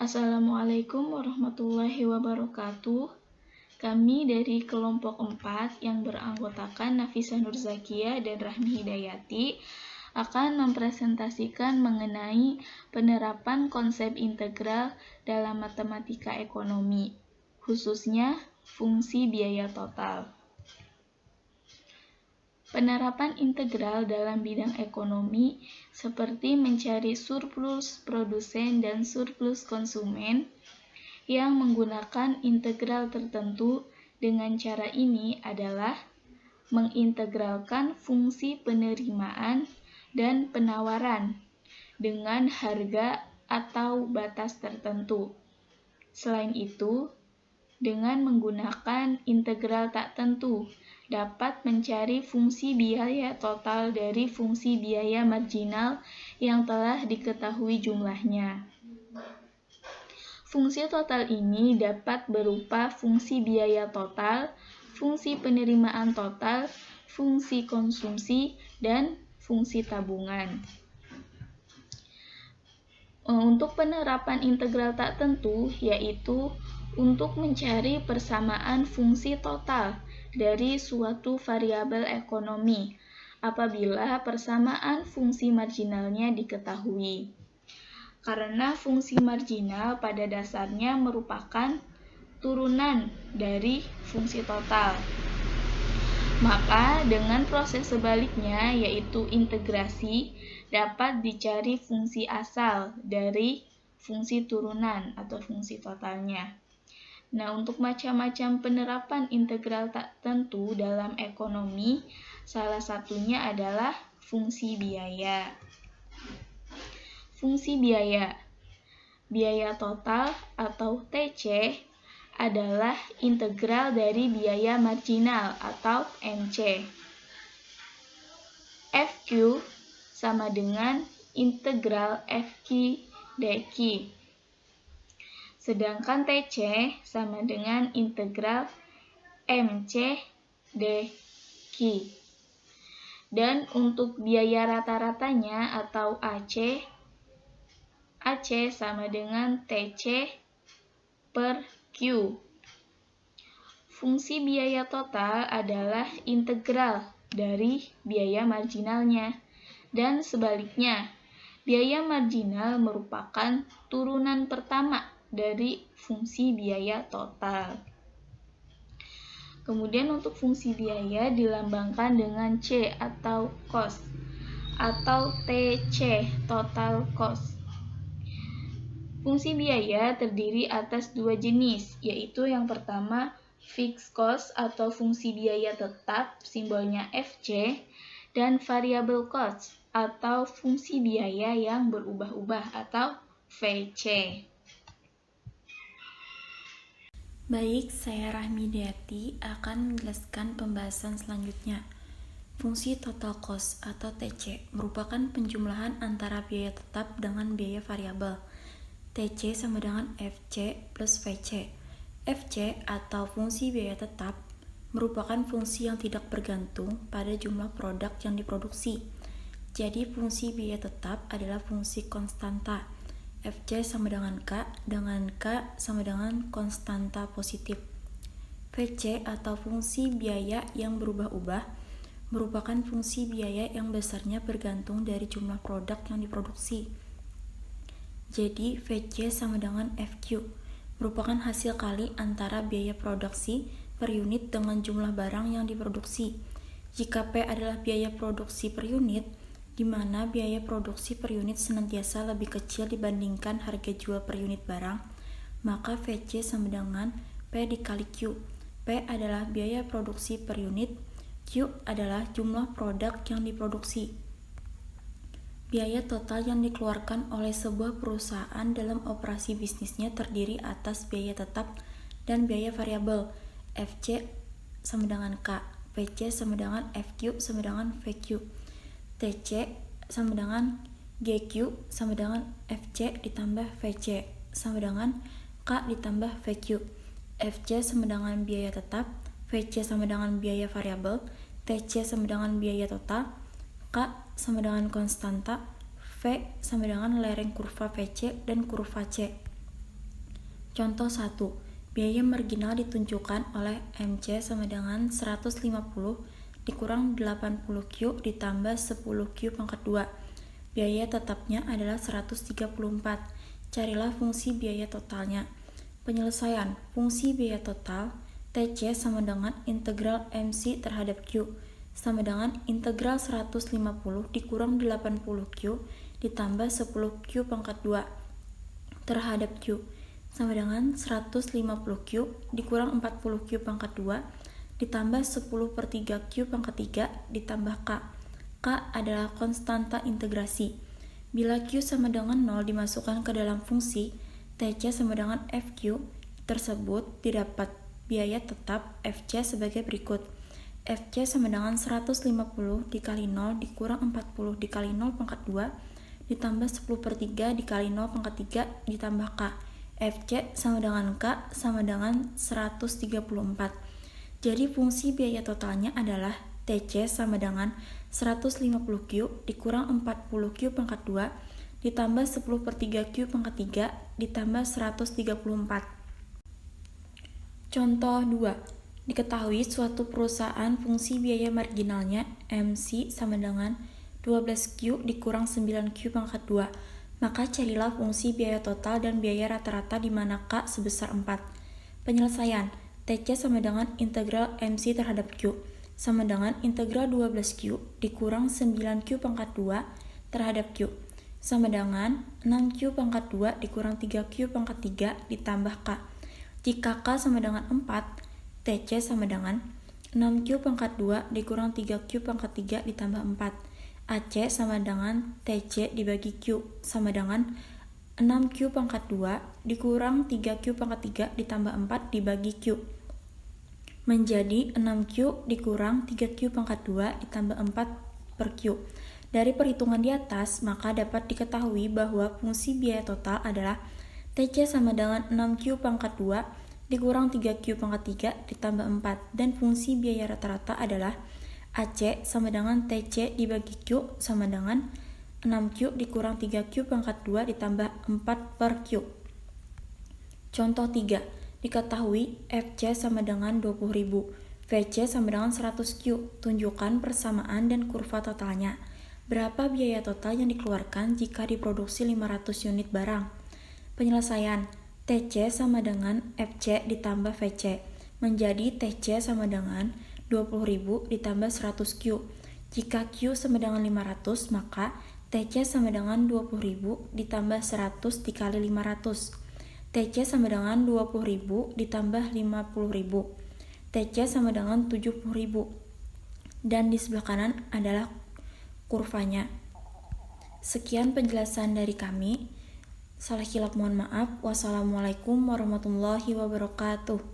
Assalamualaikum warahmatullahi wabarakatuh. Kami dari kelompok 4 yang beranggotakan Nafisa Nurzakia dan Rahmi Hidayati akan mempresentasikan mengenai penerapan konsep integral dalam matematika ekonomi, khususnya fungsi biaya total. Penerapan integral dalam bidang ekonomi seperti mencari surplus produsen dan surplus konsumen yang menggunakan integral tertentu dengan cara ini adalah mengintegralkan fungsi penerimaan dan penawaran dengan harga atau batas tertentu. Selain itu, dengan menggunakan integral tak tentu, dapat mencari fungsi biaya total dari fungsi biaya marginal yang telah diketahui jumlahnya. Fungsi total ini dapat berupa fungsi biaya total, fungsi penerimaan total, fungsi konsumsi, dan fungsi tabungan. Untuk penerapan integral tak tentu, yaitu untuk mencari persamaan fungsi total dari suatu variabel ekonomi apabila persamaan fungsi marginalnya diketahui. Karena fungsi marginal pada dasarnya merupakan turunan dari fungsi total. Maka dengan proses sebaliknya yaitu integrasi dapat dicari fungsi asal dari fungsi turunan atau fungsi totalnya. Nah, untuk macam-macam penerapan integral tak tentu dalam ekonomi, salah satunya adalah fungsi biaya. Fungsi biaya. Biaya total atau TC adalah integral dari biaya marginal atau MC. FQ sama dengan integral FQ dQ. Sedangkan TC sama dengan integral MC dQ. Dan untuk biaya rata-ratanya atau AC sama dengan TC per Q. Fungsi biaya total adalah integral dari biaya marginalnya. Dan sebaliknya, biaya marginal merupakan turunan pertama dari fungsi biaya total. Kemudian untuk fungsi biaya dilambangkan dengan C atau cost atau TC, total cost. Fungsi biaya terdiri atas dua jenis, yaitu yang pertama fixed cost atau fungsi biaya tetap, simbolnya FC, dan variable cost atau fungsi biaya yang berubah-ubah atau VC. Baik, saya Rahmi Hidayati akan menjelaskan pembahasan selanjutnya. Fungsi total cost atau TC merupakan penjumlahan antara biaya tetap dengan biaya variabel. TC sama dengan FC plus VC. FC atau fungsi biaya tetap merupakan fungsi yang tidak bergantung pada jumlah produk yang diproduksi. Jadi fungsi biaya tetap adalah fungsi konstanta. FC sama dengan K sama dengan konstanta positif. VC atau fungsi biaya yang berubah-ubah merupakan fungsi biaya yang besarnya bergantung dari jumlah produk yang diproduksi. Jadi VC sama dengan FQ merupakan hasil kali antara biaya produksi per unit dengan jumlah barang yang diproduksi. Jika P adalah biaya produksi per unit, di mana biaya produksi per unit senantiasa lebih kecil dibandingkan harga jual per unit barang, maka VC sama dengan P dikali Q. P adalah biaya produksi per unit, Q adalah jumlah produk yang diproduksi. Biaya total yang dikeluarkan oleh sebuah perusahaan dalam operasi bisnisnya terdiri atas biaya tetap dan biaya variabel. FC sama dengan K, VC sama dengan FQ sama dengan VQ. TC sama dengan GQ sama dengan FC ditambah VC sama dengan K ditambah VQ. FC sama dengan biaya tetap, VC sama dengan biaya variabel, TC sama dengan biaya total, K sama dengan konstanta, V sama dengan lereng kurva VC dan kurva C. Contoh 1. Biaya marginal ditunjukkan oleh MC sama dengan 150 dikurang 80Q ditambah 10Q pangkat 2. Biaya tetapnya adalah 134. Carilah fungsi biaya totalnya. Penyelesaian fungsi biaya total TC sama dengan integral MC terhadap Q sama dengan integral 150 dikurang 80Q ditambah 10Q pangkat 2 terhadap Q sama dengan 150Q dikurang 40Q pangkat 2 ditambah 10 per 3Q pangkat 3 ditambah K. K adalah konstanta integrasi. Bila Q sama dengan 0 dimasukkan ke dalam fungsi, TC sama dengan FQ tersebut didapat biaya tetap FC sebagai berikut. FC sama dengan 150 dikali 0 dikurang 40 dikali 0 pangkat 2 ditambah 10 per 3 dikali 0 pangkat 3 ditambah K. FC sama dengan K sama dengan 134. Jadi fungsi biaya totalnya adalah TC sama dengan 150Q dikurang 40Q pangkat 2 ditambah 10 per 3Q pangkat 3 ditambah 134. Contoh 2. Diketahui suatu perusahaan fungsi biaya marginalnya MC sama dengan 12Q dikurang 9Q pangkat 2. Maka carilah fungsi biaya total dan biaya rata-rata di mana K sebesar 4. Penyelesaian TC sama dengan integral MC terhadap Q sama dengan integral 12Q dikurang 9Q pangkat 2 terhadap Q sama dengan 6Q pangkat 2 dikurang 3Q pangkat 3 ditambah K. Jika K sama dengan 4, TC sama dengan 6Q pangkat 2 dikurang 3Q pangkat 3 ditambah 4. AC sama dengan TC dibagi Q sama dengan 6Q pangkat 2 dikurang 3Q pangkat 3 ditambah 4 dibagi Q menjadi 6Q dikurang 3Q pangkat 2 ditambah 4 per Q. Dari perhitungan di atas, maka dapat diketahui bahwa fungsi biaya total adalah TC sama dengan 6Q pangkat 2 dikurang 3Q pangkat 3 ditambah 4 dan fungsi biaya rata-rata adalah AC sama dengan TC dibagi Q sama dengan 6Q dikurang 3Q pangkat 2 ditambah 4 per Q. Contoh 3. Diketahui FC sama dengan 20.000, VC sama dengan 100Q. Tunjukkan persamaan dan kurva totalnya. Berapa biaya total yang dikeluarkan jika diproduksi 500 unit barang? Penyelesaian TC sama dengan FC ditambah VC menjadi TC sama dengan 20.000 ditambah 100Q. Jika Q sama dengan 500, maka TC sama dengan 20.000 ditambah 100 dikali 500. TC sama dengan 20.000 ditambah 50.000. TC sama dengan 70.000. Dan di sebelah kanan adalah kurvanya. Sekian penjelasan dari kami. Salah hilap mohon maaf. Wassalamualaikum warahmatullahi wabarakatuh.